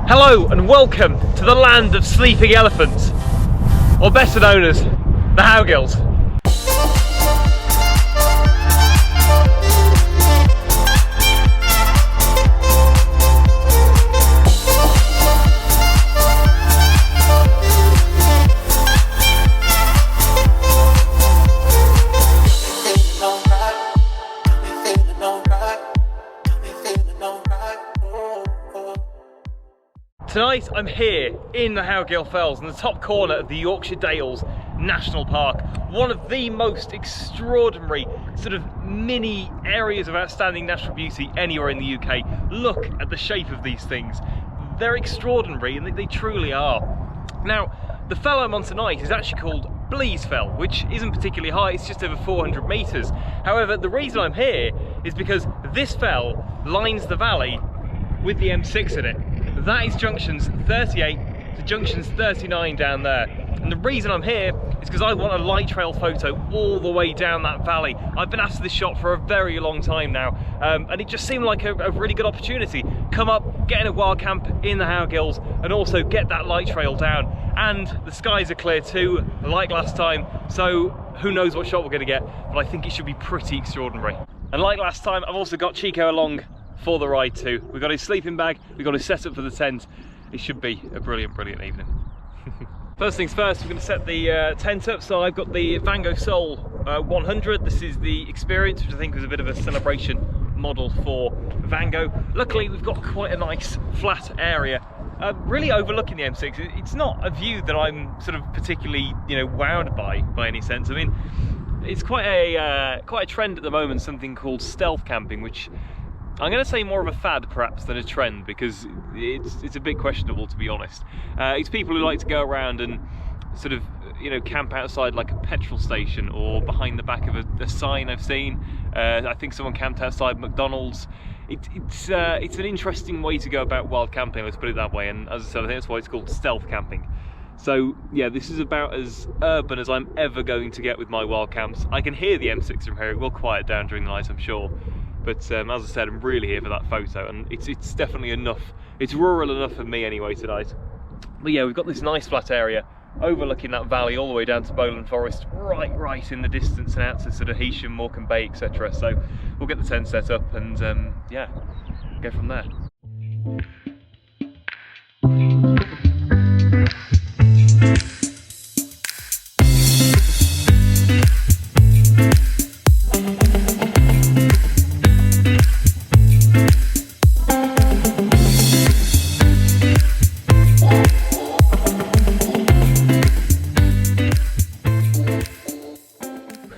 Hello and welcome to the land of sleeping elephants, or better known as the Howgills. Tonight I'm here in the Howgill Fells in the top corner of the Yorkshire Dales National Park, one of the most extraordinary sort of mini areas of outstanding natural beauty anywhere in the UK. Look at the shape of these things. They're extraordinary, and they truly are. Now, the fell I'm on tonight is actually called Blease Fell, which isn't particularly high, it's just over 400 metres. However, the reason I'm here is because this fell lines the valley with the M6 in it. That is junctions 38 to junctions 39 down there. And the reason I'm here is because I want a light trail photo all the way down that valley. I've been after this shot for a very long time now, and it just seemed like a really good opportunity. Come up, get in a wild camp in the Howgills, and also get that light trail down. And the skies are clear too, like last time, so who knows what shot we're going to get, but I think it should be pretty extraordinary. And like last time, I've also got Chico along for the ride too. We've got his sleeping bag, we've got his setup for the tent. It should be a brilliant evening. First things first, we're going to set the tent up. So I've got the Van Gogh Soul 100. This is the Experience, which I think was a bit of a celebration model for Van Gogh. Luckily we've got quite a nice flat area, really overlooking the M6. It's not a view that I'm sort of particularly, wowed by any sense. I mean, it's quite a trend at the moment, something called stealth camping, which I'm going to say more of a fad perhaps than a trend, because it's a bit questionable, to be honest. It's people who like to go around and sort of camp outside like a petrol station or behind the back of a sign I've seen. I think someone camped outside McDonald's. It's an interesting way to go about wild camping, let's put it that way, and as I said, I think that's why it's called stealth camping. So yeah, this is about as urban as I'm ever going to get with my wild camps. I can hear the M6 from here. It will quiet down during the night, I'm sure. But as I said, I'm really here for that photo, and it's definitely enough. It's rural enough for me anyway tonight. But yeah, we've got this nice flat area overlooking that valley all the way down to Bowland Forest, right in the distance, and out to sort of Heysham, Morecambe Bay, etc. So we'll get the tent set up and yeah, go from there.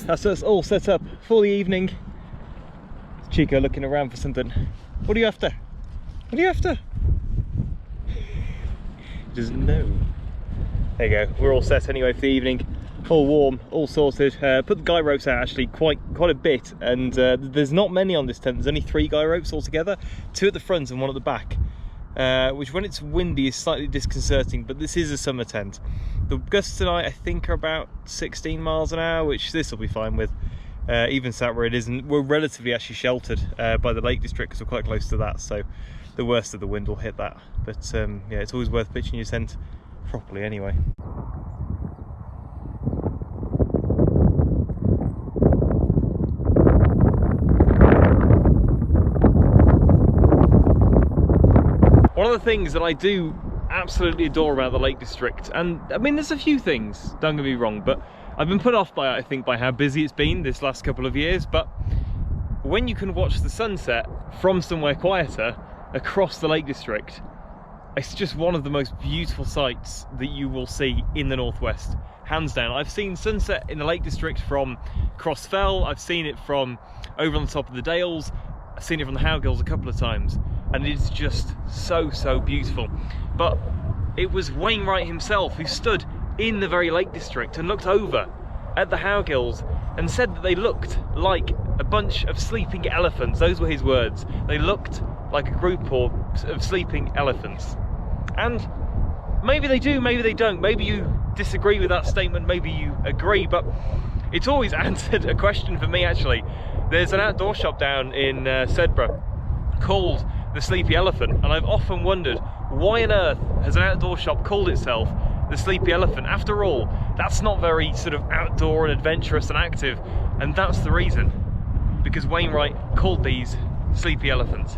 That's us all set up for the evening. Chico looking around for something. What are you after? What are you after? He doesn't know. There you go, we're all set anyway for the evening. All warm, all sorted. Put the guy ropes out actually quite a bit, and there's not many on this tent. There's only 3 guy ropes altogether, 2 at the front and 1 at the back. Which when it's windy is slightly disconcerting, but this is a summer tent. The gusts tonight I think are about 16 miles an hour, which this will be fine with, even sat where it is, and we're relatively actually sheltered by the Lake District because we're quite close to that, so the worst of the wind will hit that. But yeah, it's always worth pitching your tent properly anyway. One of the things that I do absolutely adore about the Lake District, and I mean there's a few things, don't get me wrong, but I've been put off by it, I think, by how busy it's been this last couple of years, but when you can watch the sunset from somewhere quieter across the Lake District, it's just one of the most beautiful sights that you will see in the northwest, hands down. I've seen sunset in the Lake District from Cross Fell, I've seen it from over on the top of the Dales, I've seen it from the Howgills a couple of times, and it's just so beautiful. But it was Wainwright himself who stood in the very Lake District and looked over at the Howgills and said that they looked like a bunch of sleeping elephants. Those were his words. They looked like a group of sleeping elephants. And maybe they do, maybe they don't. Maybe you disagree with that statement, maybe you agree, but it's always answered a question for me actually. There's an outdoor shop down in Sedbergh called the Sleepy Elephant, and I've often wondered Why on earth has an outdoor shop called itself the Sleepy Elephant? After all, that's not very sort of outdoor and adventurous and active, and that's the reason. Because Wainwright called these Sleepy Elephants,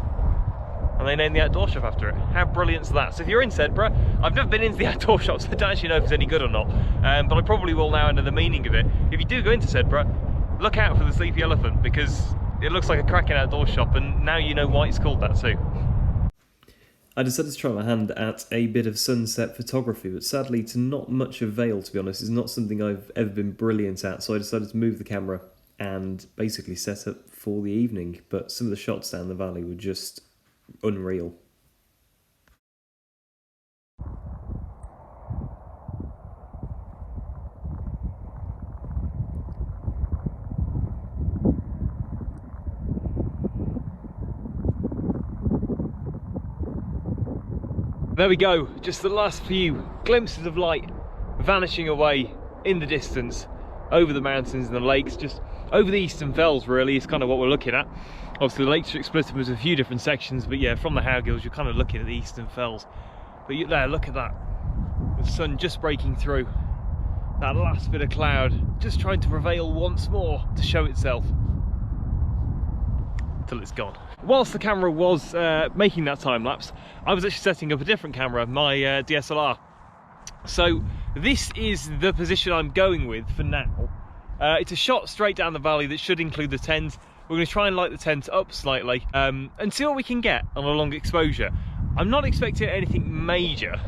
and they named the outdoor shop after it. How brilliant is that? So if you're in Sedbergh, I've never been into the outdoor shop, so I don't actually know if it's any good or not, but I probably will now know the meaning of it. If you do go into Sedbergh, look out for the Sleepy Elephant, because it looks like a cracking outdoor shop, and now you know why it's called that too. I decided to try my hand at a bit of sunset photography, but sadly to not much avail, to be honest. It's not something I've ever been brilliant at, so I decided to move the camera and basically set up for the evening, but some of the shots down the valley were just unreal. There we go, just the last few glimpses of light vanishing away in the distance over the mountains and the lakes, just over the eastern fells really is kind of what we're looking at. Obviously the Lake District split into a few different sections, but yeah, from the Howgills you're kind of looking at the eastern fells. But there, look at that, the sun just breaking through, that last bit of cloud just trying to prevail once more to show itself till it's gone. Whilst the camera was making that time lapse, I was actually setting up a different camera, my DSLR. So this is the position I'm going with for now. It's a shot straight down the valley that should include the tent. We're going to try and light the tent up slightly and see what we can get on a long exposure. I'm not expecting anything major,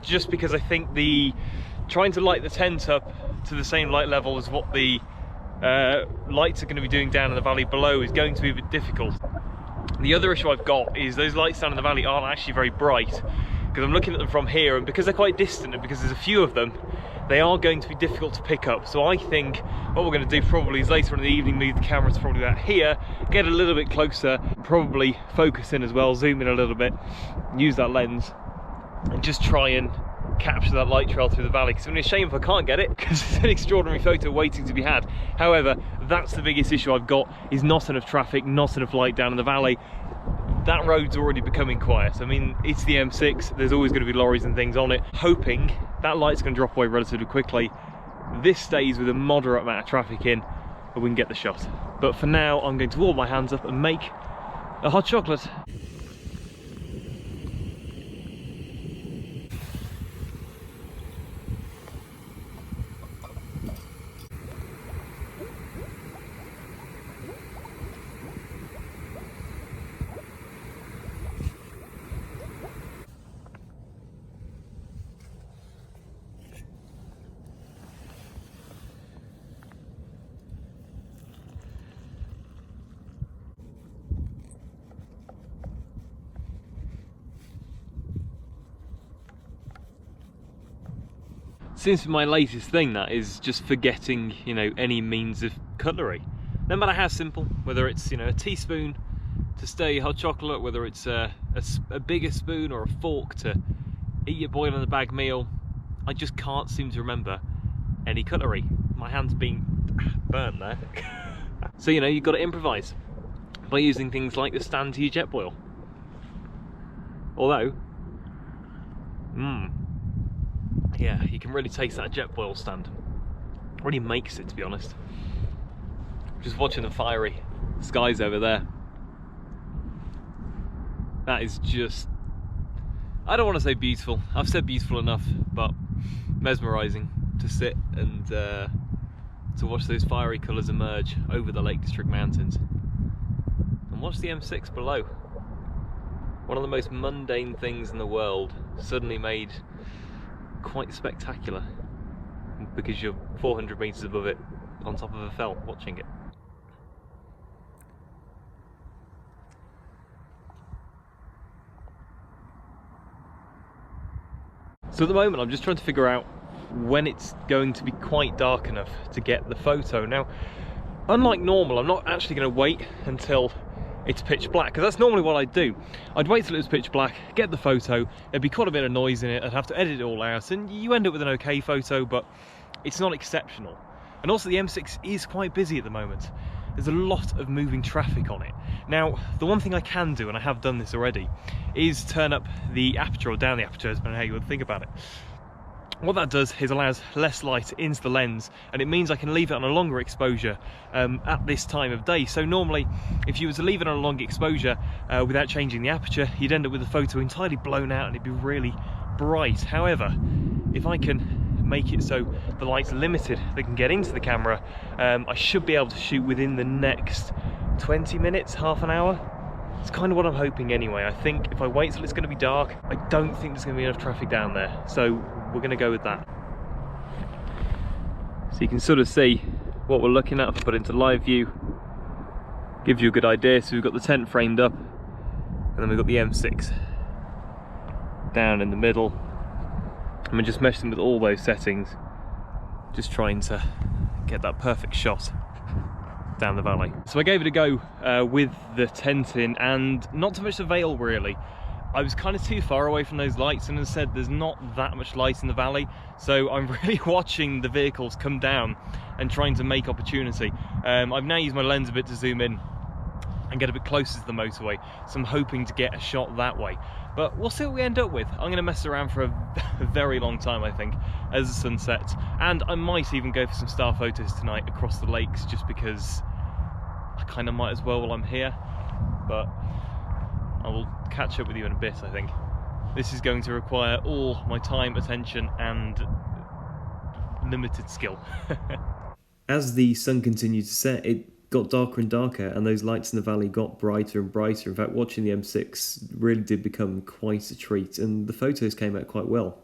just because I think trying to light the tent up to the same light level as what the lights are going to be doing down in the valley below is going to be a bit difficult. The other issue I've got is those lights down in the valley aren't actually very bright, because I'm looking at them from here, and because they're quite distant and because there's a few of them, they are going to be difficult to pick up. So I think what we're going to do probably is later on in the evening move the camera to probably about here, get a little bit closer, probably focus in as well, zoom in a little bit, use that lens and just try and capture that light trail through the valley, because it's going to be a shame if I can't get it, because it's an extraordinary photo waiting to be had. However, that's the biggest issue I've got, is not enough traffic, not enough light down in the valley. That road's already becoming quiet. I mean, it's the M6, there's always going to be lorries and things on it. Hoping that light's going to drop away relatively quickly. This stays with a moderate amount of traffic in, and we can get the shot. But for now, I'm going to warm my hands up and make a hot chocolate. Seems to be my latest thing, that is just forgetting, you know, any means of cutlery. No matter how simple, whether it's, you know, a teaspoon to stir your hot chocolate, whether it's a bigger spoon or a fork to eat your boil in the bag meal, I just can't seem to remember any cutlery. My hand's been burnt there. So, you know, you've got to improvise by using things like the stand to your jet boil. Although, yeah, you can really taste that jet boil stand. It really makes it, to be honest. Just watching the fiery skies over there. That is just, I don't want to say beautiful. I've said beautiful enough, but mesmerising to sit and to watch those fiery colours emerge over the Lake District mountains. And watch the M6 below. One of the most mundane things in the world suddenly made quite spectacular, because you're 400 metres above it on top of a fell watching it. So at the moment I'm just trying to figure out when it's going to be quite dark enough to get the photo. Now, unlike normal, I'm not actually going to wait until it's pitch black, because that's normally what I'd do. I'd wait till it was pitch black, get the photo, there'd be quite a bit of noise in it, I'd have to edit it all out, and you end up with an okay photo, but it's not exceptional. And also the M6 is quite busy at the moment. there's a lot of moving traffic on it. Now, the one thing I can do, and I have done this already, is turn up the aperture or down the aperture, depending on how you would think about it. What that does is allows less light into the lens, and it means I can leave it on a longer exposure at this time of day. So normally, if you were to leave it on a long exposure without changing the aperture, you'd end up with the photo entirely blown out and it'd be really bright. However, if I can make it so the light's limited, they can get into the camera, I should be able to shoot within the next 20 minutes, half an hour. It's kind of what I'm hoping anyway. I think if I wait till it's going to be dark, I don't think there's going to be enough traffic down there. So we're going to go with that. So you can sort of see what we're looking at. If I put it into live view, gives you a good idea. So we've got the tent framed up, and then we've got the M6 down in the middle. And we're just meshing with all those settings, just trying to get that perfect shot down the valley. So I gave it a go with the tent in, and not too much avail really. I was kind of too far away from those lights, and as I said, there's not that much light in the valley, so I'm really watching the vehicles come down and trying to make opportunity. I've now used my lens a bit to zoom in and get a bit closer to the motorway, so I'm hoping to get a shot that way. But we'll see what we end up with. I'm going to mess around for a very long time, I think, as the sun sets, and I might even go for some star photos tonight across the lakes, just because I kind of might as well while I'm here. But I will catch up with you in a bit, I think. This is going to require all my time, attention, and limited skill. As the sun continued to set, it got darker and darker, and those lights in the valley got brighter and brighter. In fact, watching the M6 really did become quite a treat, and the photos came out quite well.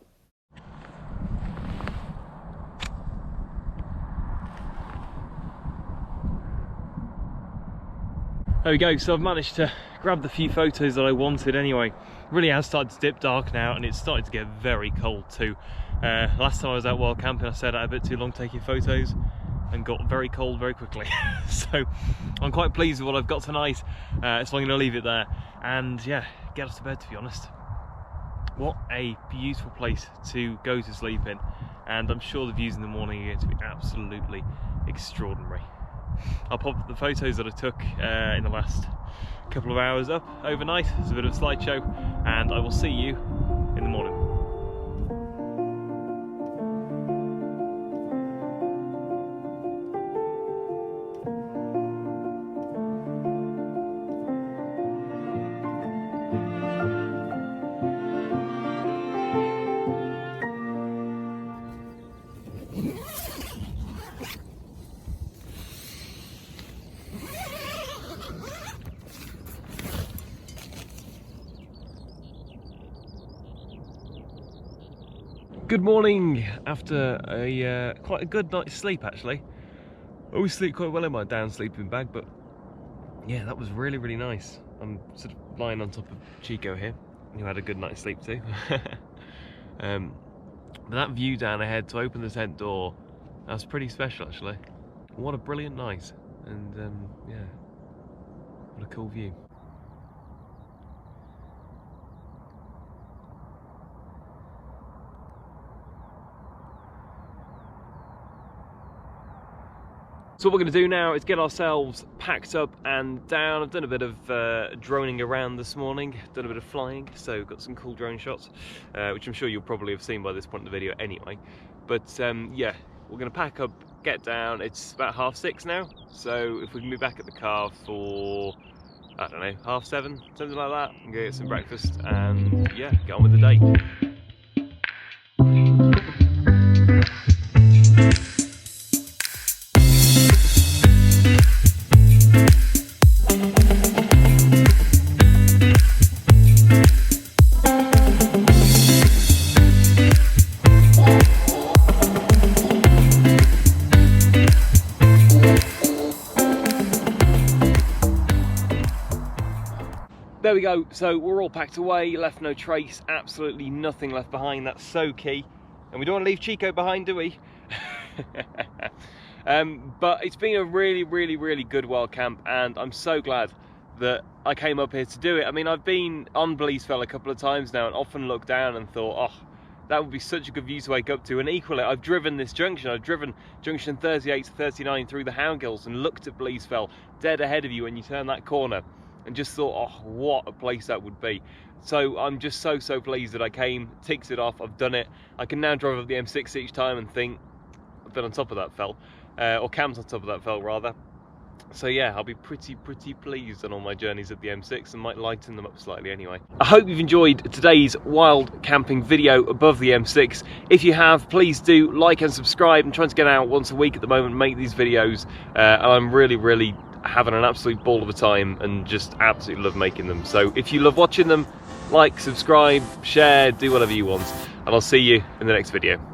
There we go, so I've managed to grab the few photos that I wanted anyway. It really has started to dip dark now, and it's started to get very cold too. Last time I was out wild camping, I stayed out a bit too long taking photos and got very cold very quickly. So I'm quite pleased with what I've got tonight, so I'm going to leave it there and yeah, get us to bed, to be honest. What a beautiful place to go to sleep in, and I'm sure the views in the morning are going to be absolutely extraordinary. I'll pop the photos that I took in the last couple of hours up overnight as a bit of a slideshow, and I will see you in the morning. Good morning after a quite a good night's sleep, actually. I always sleep quite well in my down sleeping bag, but yeah, that was really, really nice. I'm sort of lying on top of Chico here, who had a good night's sleep too. But that view down ahead, to open the tent door, that's pretty special actually. What a brilliant night, and yeah, what a cool view. So what we're going to do now is get ourselves packed up and down. I've done a bit of droning around this morning, done a bit of flying, so got some cool drone shots, which I'm sure you'll probably have seen by this point in the video anyway. But yeah, we're going to pack up, get down. It's about 6:30 now, so if we can be back at the car for, I don't know, 7:30, something like that, and go get some breakfast and yeah, get on with the day. There we go, so we're all packed away, left no trace, absolutely nothing left behind. That's so key. And we don't want to leave Chico behind, do we? But it's been a really, really, really good wild camp, and I'm so glad that I came up here to do it. I mean, I've been on Blease a couple of times now and often looked down and thought, oh, that would be such a good view to wake up to. And equally, I've driven this junction. I've driven junction 38 to 39 through the Howgills and looked at Blease Fell dead ahead of you when you turn that corner, and just thought, oh, what a place that would be. So I'm just so pleased that I came, ticks it off, I've done it. I can now drive up the M6 each time and think, I've been on top of that fell, or camped on top of that fell rather. So yeah, I'll be pretty pleased on all my journeys at the M6 and might lighten them up slightly anyway. I hope you've enjoyed today's wild camping video above the M6. If you have, please do like and subscribe. I'm trying to get out once a week at the moment, make these videos, and I'm really having an absolute ball of a time and just absolutely love making them. So if you love watching them, like, subscribe, share, do whatever you want, and I'll see you in the next video.